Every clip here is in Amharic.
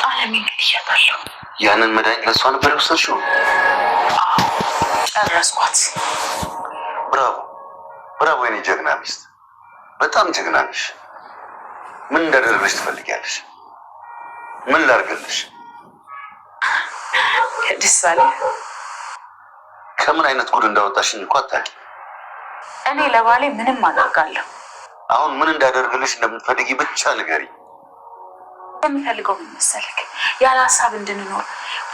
አለም እንግዲህ እያታለሁ ያንን መድኃኒት ለእሷ ነበር የወሰድሽው? ጨረስኳት። ብራቮ ብራቮ፣ የኔ ጀግና ሚስት፣ በጣም ጀግና ነሽ። ምን እንዳደረግልሽ ትፈልጊያለሽ? ምን ላድርግልሽ? ደስ አለ። ከምን አይነት ጉድ እንዳወጣሽኝ እኮ አታውቂም። እኔ ለባሌ ምንም አደርጋለሁ። አሁን ምን እንዳደርግልሽ እንደምትፈልጊ ብቻ ንገሪ። የምፈልገው ምን መሰለክ? ያለ ሀሳብ እንድንኖር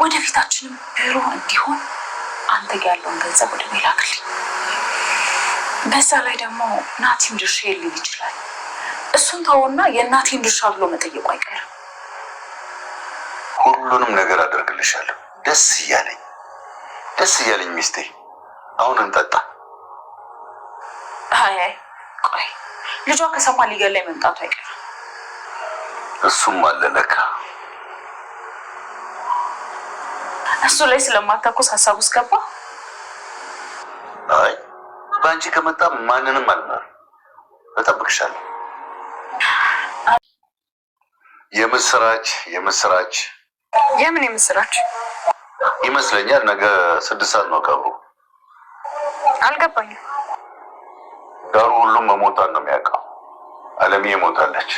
ወደፊታችንም ብሩህ እንዲሆን አንተ ጋር ያለውን ገንዘብ ወደ እኔ ላክልኝ። በዛ ላይ ደግሞ ናቲም ድርሻ ሊል ይችላል። እሱን ተውና የእናቴን ድርሻ ብሎ መጠየቁ አይቀርም። ሁሉንም ነገር አደርግልሻለሁ ደስ እያለኝ ሚስቴ። አሁን እንጠጣ። አይ ቆይ፣ ልጇ ከሰማ ሊገላይ መምጣቱ አይቀርም። እሱም አለ ለካ። እሱ ላይ ስለማታኮስ ሀሳብ ውስጥ ገባ። አይ በአንቺ ከመጣ ማንንም አልመር። እጠብቅሻለሁ። የምስራች። የምን የምስራች? ይመስለኛል ነገ 6 ሰዓት ነው ቀብሩ። አልገባኝም። ዳሩ ሁሉም መሞቷን ነው የሚያውቀው። አለምዬ ሞታለች።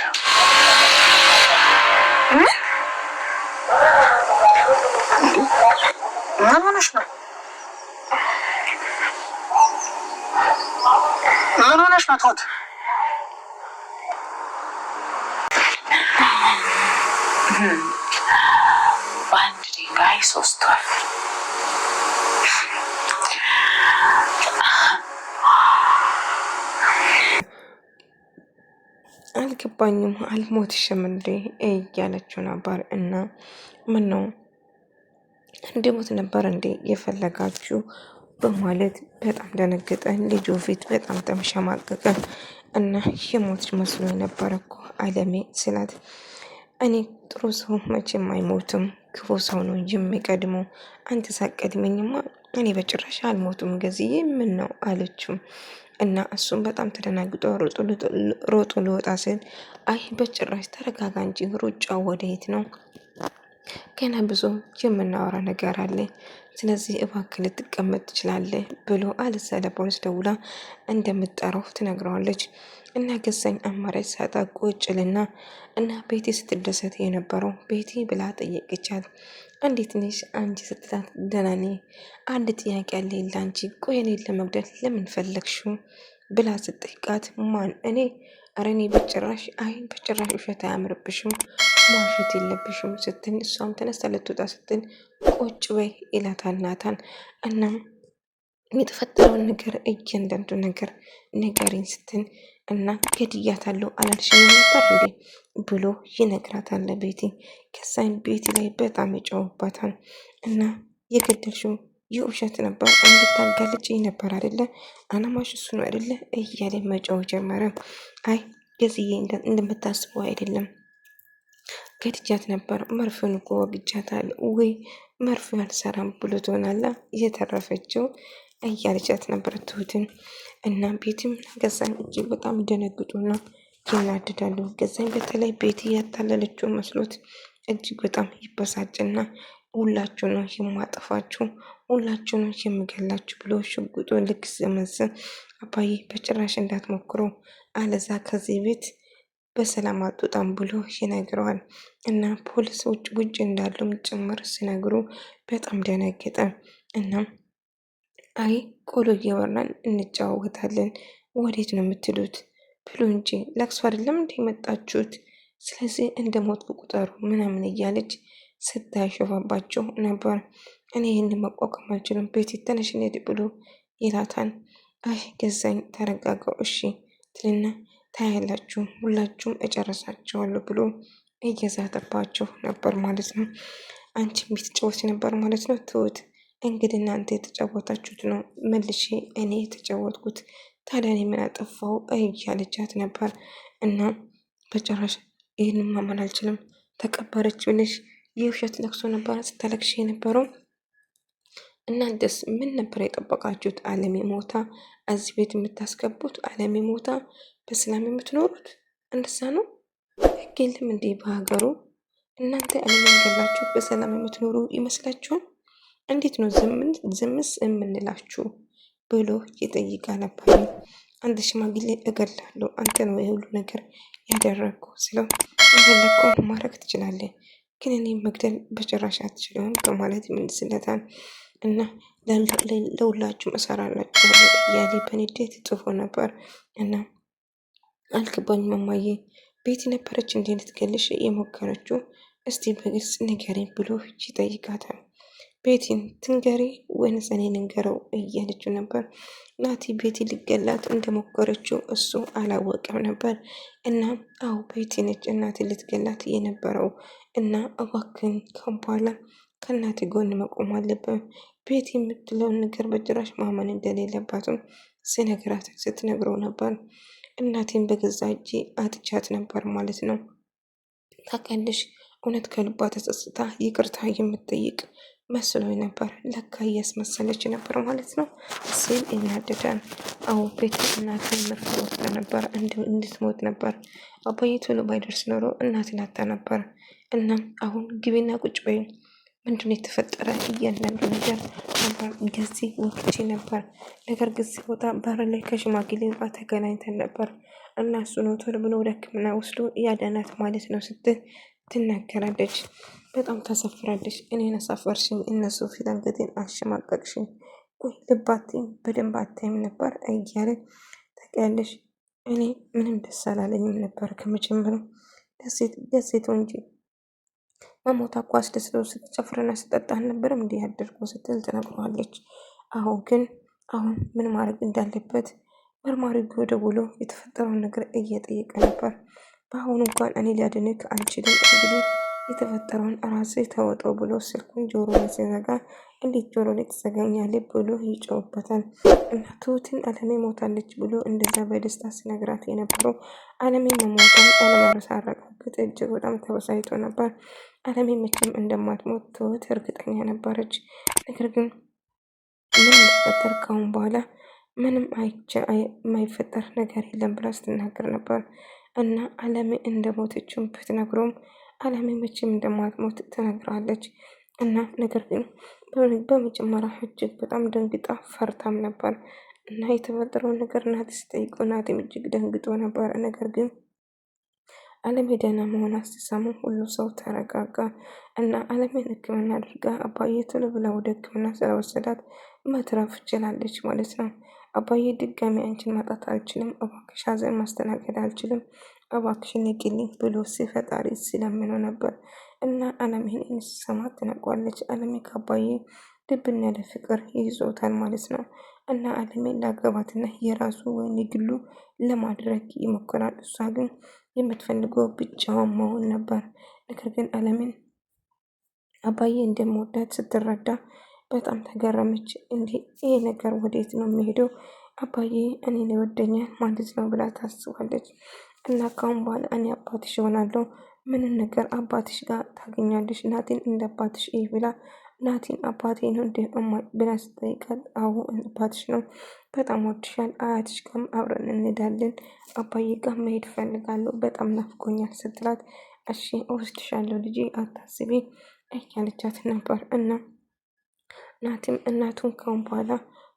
ምን ሆነሽ ነው? ምን ሆነሽ ነው ትሁት? በአንድ ድንጋይ 3 ወፍ። አልገባኝም። አልሞትሽም እንዴ እያለችው ነበር። እና ምን ነው እንድሞት ነበር እንዴ የፈለጋችሁ በማለት በጣም ደነገጠ። ልጁ ፊት በጣም ተመሸማቀቀ። እና የሞትሽ መስሎ ነበር እኮ አለሜ ስላት፣ እኔ ጥሩ ሰው መቼም አይሞትም፣ ክፉ ሰው ነው እንጂ የሚቀድመው። አንተ ሳቀድመኝማ እኔ በጭራሽ አልሞቱም ገዝዬ ምን ነው አለችው። እና እሱም በጣም ተደናግጦ ሮጦ ሊወጣ ስል፣ አይ በጭራሽ ተረጋጋ እንጂ ሩጫው ወደየት ነው? ገና ብዙ የምናወራ ነገር አለ። ስለዚህ እባክህ ልትቀመጥ ትችላለህ ብሎ አለዛ ለፖሊስ ደውላ እንደምትጠራው ትነግረዋለች። እና ገዛኝ አማራጭ ሳጣ ቁጭልና እና ቤቲ ስትደሰት የነበረው ቤቲ ብላ ጠየቀቻት። እንዴት ነሽ አንቺ ስትላት፣ ደህና ነኝ። አንድ ጥያቄ አለ ላንቺ። ቆይ እኔን ለመግደል ለምን ፈለግሽው ብላ ስትጠይቃት፣ ማን እኔ? ኧረ እኔ በጭራሽ ውሸት አያምርብሽም፣ ማውሸት የለብሽም ስትል እሷም ተነስታ ልትወጣ ስትል ቁጭ በይ ይላታል ናታን። እናም የተፈጠረውን ነገር እያንዳንዱ ነገር ንገሪኝ ስትል፣ እና ገድያታለሁ አላልሽኝ ነበር እንዴ ብሎ ይነግራታል ቤቲ። ከዛኝ ቤቲ ላይ በጣም ይጨውባታል። እና የገደልሽው የውሸት ነበር እንድታጋልጭ ነበር አይደለ? አላማሽ እሱ ነው አይደለ? እያለ መጫው ጀመረ። አይ ገዝዬ እንደምታስበው አይደለም፣ ገድጃት ነበር። መርፌውን እኮ ወግጃታል። ወይ መርፌው አልሰራም ብሎ ትሆናላ እየተረፈችው እያለቻት ነበር ትሁትን። እና ቤትም ገዛኝ እጅግ በጣም ደነግጡና ይናድዳሉ። ገዛኝ በተለይ ቤት ያታለለችው መስሎት እጅግ በጣም ይበሳጭና ሁላችሁ ነው የማጠፋችሁ፣ ሁላችሁ ነው የምገላችሁ ብሎ ሽጉጡ ልክ ሲመዝን፣ አባዬ በጭራሽ እንዳትሞክረው አለዛ ከዚህ ቤት በሰላም አትወጣም ብሎ ይነግረዋል። እና ፖሊሶች ውጭ እንዳሉም ጭምር ሲነግሩ በጣም ደነገጠ። እናም አይ ቆሎ እየወራን እንጨዋወታለን፣ ወዴት ነው የምትሉት? ብሎ እንጂ ለቅሶ አይደለም እንደ መጣችሁት፣ ስለዚህ እንደ ሞት ቁጠሩ ምናምን እያለች ስታይሾፋባቸው ነበር። እኔ ይህን መቋቋም አልችልም፣ ቤት ተነሽ እንሂድ ብሎ ይላታል። አይ ገዛኝ ተረጋጋው እሺ ትልና ታያላችሁ ሁላችሁም እጨረሳቸዋለሁ ብሎ እየዛተባቸው ነበር ማለት ነው። አንቺ የምትጫወት ነበር ማለት ነው ትሁት። እንግዲህ እናንተ የተጫወታችሁት ነው መልሼ እኔ የተጫወትኩት፣ ታዲያ እኔ ምን አጠፋው እያለቻት ነበር። እና በጭራሽ ይህንን ማመን አልችልም፣ ተቀበረች ብለሽ የውሸት ለቅሶ ነበር ስታለቅሽ የነበረው። እናንተስ ምን ነበር የጠበቃችሁት? አለሜ ሞታ እዚህ ቤት የምታስገቡት? አለሜ ሞታ በሰላም የምትኖሩት? እንደዛ ነው። ህግ የለም እንዴ በሀገሩ? እናንተ አለመንገላችሁ በሰላም የምትኖሩ ይመስላችኋል? እንዴት ነው ዝምስ የምንላችሁ ብሎ ይጠይቃ ነበር። አንድ ሽማግሌ እገላለሁ አንተ ነው የሁሉ ነገር ያደረግኩ ስለው የፈለግከውን ማድረግ ትችላለህ፣ ግን እኔ መግደል በጭራሽ አትችልም በማለት ይመልስለታል። እና ለሁላችሁም እሰራላችኋለሁ እያለ በንዴት ጽፎ ነበር። እና አልገባኝም እማዬ፣ ቤቲ ነበረች እንዴ ልትገልሽ የሞከረችው? እስቲ በግልጽ ንገሪኝ ብሎ ይጠይቃታል። ቤቲን ትንገሪ ወይንስ እኔ ልንገረው እያለችው ነበር። ናቲ ቤቲ ልገላት እንደሞከረችው እሱ አላወቀም ነበር። እና አዎ ቤቲ ነች እናቴ ልትገላት የነበረው እና እባክን ካሁን በኋላ ከእናቴ ጎን መቆም አለብን። ቤቲ የምትለውን ነገር በጭራሽ ማመን እንደሌለባትም ስነግራት ስትነግረው ነበር። እናቴን በገዛ እጄ አጥቻት ነበር ማለት ነው። ታውቂያለሽ እውነት ከልቧ ተጸጽታ ይቅርታ የምትጠይቅ መስሎኝ ነበር፣ ለካ እያስመሰለች ነበር ማለት ነው ሲል ይናደዳል። አዎ ቤት እናትን መርፎ ስለነበር እንድትሞት ነበር። አባዬ ቶሎ ባይደርስ ኖሮ እናትን አታ ነበር። እና አሁን ግቢና ቁጭ በይ፣ ምንድነው የተፈጠረ እያንዳንዱ ነገር ነበር ጊዜ ወቅቼ ነበር። ነገር ግን ሲወጣ በር ላይ ከሽማግሌ ጋር ተገናኝተን ነበር እና እሱ ነው ቶሎ ብሎ ወደ ሕክምና ወስዶ ያዳናት ማለት ነው ስትል ትናገራለች። በጣም ታሳፍራለች። እኔን አሳፈርሽኝ፣ እነሱ ፊት አንገቴን አሸማቀቅሽኝ። ቆይ ልባቴን በደንብ አታይም ነበር እያለ ታውቂያለሽ፣ እኔ ምንም ደስ አላለኝም ነበር ከመጀመሪያው። ደሴቱ እንጂ መሞታ እኮ አስደስተው ስትጨፍርና ስጠጣ አልነበረም እንዲህ ያደርገው ስትል ትነግረዋለች። አሁን ግን አሁን ምን ማድረግ እንዳለበት መርማሪ ደውሎ የተፈጠረውን ነገር እየጠየቀ ነበር። በአሁኑ እንኳን እኔ ሊያድንክ አልችልም፣ እንግዲህ የተፈጠረውን ራሴ ተወጠው ብሎ ስልኩን ጆሮ ላይ ሲዘጋ እንዴት ጆሮ ላይ ትዘጋኛለህ ብሎ ይጮውበታል። እና ትሁትን አለሜ ሞታለች ብሎ እንደዛ በደስታ ሲነግራት የነበረው አለሜ መሞቷን አለመኖር ሳረጋግጥ እጅግ በጣም ተበሳጭቶ ነበር። አለሜ መቼም እንደማትሞት ትሁት እርግጠኛ ነበረች። ነገር ግን ምን ሊፈጠር ካሁን በኋላ ምንም የማይፈጠር ነገር የለም ብላ ስትናገር ነበር። እና አለሜ እንደሞተችም ብትነግረውም አለሜ መቼም እንደማትሞት ትነግራለች። እና ነገር ግን በመጀመሪያ እጅግ በጣም ደንግጣ ፈርታም ነበር። እና የተፈጠረውን ነገር ናቲ ስጠይቀው ናቲም እጅግ ደንግጦ ነበር። ነገር ግን አለሜ ደህና መሆኗ ሲሰሙ ሁሉ ሰው ተረጋጋ። እና አለሜን ሕክምና አድርጋ አባዬ ቶሎ ብላ ወደ ሕክምና ስለወሰዳት መትረፍ ችላለች ማለት ነው። አባዬ ድጋሚ አንቺን ማጣት አልችልም፣ እባክሽ ሀዘን ማስተናገድ አልችልም፣ እባክሽ ንገሪልኝ ብሎ ሲፈጣሪ ሲለምነው ነበር። እና አለሜን ሲሰማ ትነቋለች። አለሜ ከአባዬ ልብና ያለ ፍቅር ይዞታል ማለት ነው። እና አለሜን ላገባትና የራሱ ወይም የግሉ ለማድረግ ይሞክራል። እሷ ግን የምትፈልገው ብቻዋን መሆን ነበር። ነገር ግን አለሜን አባዬ እንደምወዳት ስትረዳ በጣም ተገረመች። እንዲህ ይሄ ነገር ወዴት ነው የሚሄደው? አባዬ እኔን ይወደኛል ማለት ነው ብላ ታስባለች። እና ካሁን በኋላ እኔ አባትሽ እሆናለሁ፣ ምንም ነገር አባትሽ ጋር ታገኛለሽ፣ ናቲን እንደ አባትሽ ይህ ብላ ናቲን አባቴ ነው እንደ ብላ ስጠይቃት አዎ አባትሽ ነው፣ በጣም ወድሻል፣ አያትሽ ጋርም አብረን እንሄዳለን፣ አባዬ ጋር መሄድ ፈልጋለሁ፣ በጣም ናፍቆኛል ስትላት እሺ እወስድሻለሁ ልጄ አታስቢ እያለቻት ነበር። እና ናቲም እናቱን ካሁን በኋላ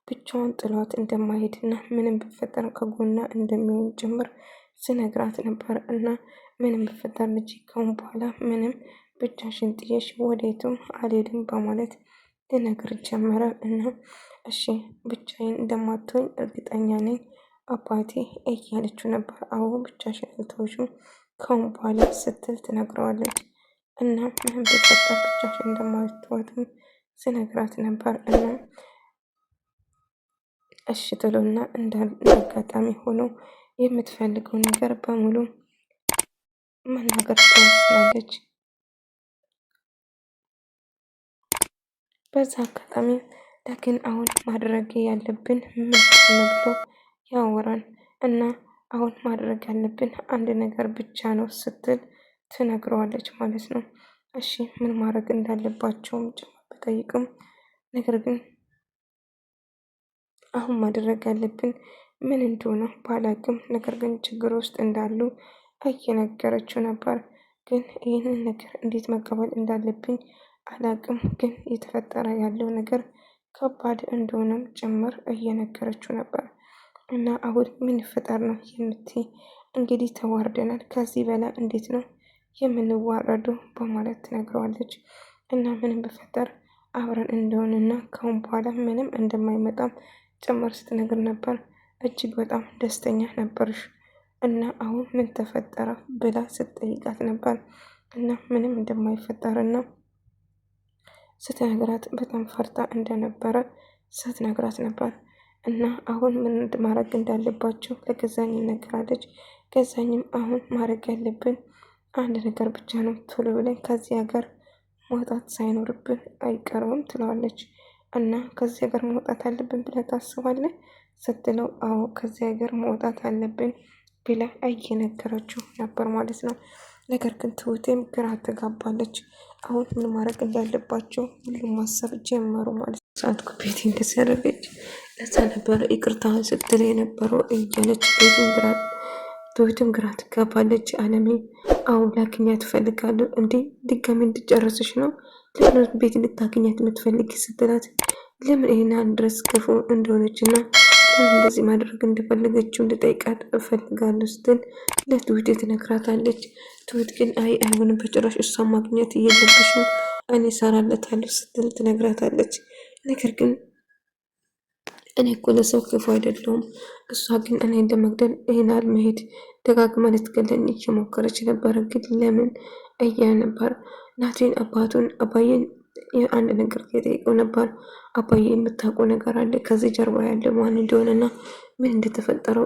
ብቻውን ጥሏት እንደማይሄድና ምንም ቢፈጠር ከጎና እንደሚሆን ጭምር ስነግራት ነበር። እና ምንም ቢፈጠር ልጅ ካሁን በኋላ ምንም ብቻሽን ጥየሽ ወዴትም አልሄድም በማለት ልነግር ጀመረ። እና እሺ ብቻዬን እንደማትሆኝ እርግጠኛ ነኝ አባቴ እያለችው ነበር። አዎ ብቻሽን አልተውሽም ካሁን በኋላ ስትል ትነግረዋለች። እና ምንም ቢፈጠር ብቻሽን እንደማትተዋትም ስነግራት ነበር። እና እሺ ትሎና እንደ አጋጣሚ ሆኖ የምትፈልገው ነገር በሙሉ መናገር ትወስናለች። በዛ አጋጣሚ ዳግን አሁን ማድረግ ያለብን ምንድን ነው ብሎ ያወራል። እና አሁን ማድረግ ያለብን አንድ ነገር ብቻ ነው ስትል ትነግረዋለች ማለት ነው። እሺ ምን ማድረግ እንዳለባቸውም ጭምር ብጠይቅም ነገር ግን አሁን ማድረግ ያለብን ምን እንደሆነ ባላቅም ነገር ግን ችግር ውስጥ እንዳሉ እየነገረችው ነበር። ግን ይህንን ነገር እንዴት መቀበል እንዳለብኝ አላቅም። ግን የተፈጠረ ያለው ነገር ከባድ እንደሆነም ጭምር እየነገረችው ነበር። እና አሁን ምን ይፈጠር ነው የምትይ? እንግዲህ ተዋርደናል። ከዚህ በላይ እንዴት ነው የምንዋረደው? በማለት ትነግረዋለች። እና ምንም በፈጠር አብረን እንደሆንና ካሁን በኋላ ምንም እንደማይመጣም ጭምር ስትነግር ነበር። እጅግ በጣም ደስተኛ ነበርሽ እና አሁን ምን ተፈጠረ ብላ ስትጠይቃት ነበር። እና ምንም እንደማይፈጠርና ስትነግራት በጣም ፈርታ እንደነበረ ስትነግራት ነበር። እና አሁን ምን ማድረግ እንዳለባቸው ለገዛኝ ነገራለች። ገዛኝም አሁን ማድረግ ያለብን አንድ ነገር ብቻ ነው፣ ቶሎ ብለን ከዚህ ሀገር መውጣት ሳይኖርብን አይቀርም ትለዋለች። እና ከዚህ ሀገር መውጣት አለብን ብለህ ታስባለህ ስትለው፣ አዎ ከዚህ ሀገር መውጣት አለብን ብላ እየነገረችው ነበር ማለት ነው። ነገር ግን ትሁቴም ግራ ተጋባለች። አሁን ምን ማድረግ እንዳለባቸው ሁሉም ማሰብ ጀመሩ ማለት ነው። ሰዓት ቤት እንደሰረገች ለዛ ነበረ ይቅርታ ስትል የነበረው እያለች ትሁትም ግራ ትጋባለች። አለሜ አሁን ላግኛት ትፈልጋለሁ እንዴ? ድጋሚ እንድጨረስሽ ነው? ለምን ቤት እንድታገኛት የምትፈልግ ስትላት፣ ለምን ይህን ድረስ ክፉ እንደሆነች እና ለምን እንደዚህ ማድረግ እንደፈለገችው እንድጠይቃት እፈልጋለሁ ስትል ለትሁት ትነግራታለች። ትሁት ግን አይሆንም በጭራሽ እሷን ማግኘት እየለበሽም እኔ እሰራለታለሁ ስትል ትነግራታለች። ነገር ግን እኔ እኮ ለሰው ክፉ አይደለሁም። እሷ ግን እኔ ለመግደል ይህናል መሄድ ደጋግማ ልትገለኝ እየሞከረች ነበረ። ግን ለምን እያ ነበር ናቴን አባዬን አንድ ነገር የጠየቀው ነበር። አባዬ የምታውቀው ነገር አለ ከዚህ ጀርባ ያለ ማን እንደሆነና ምን እንደተፈጠረው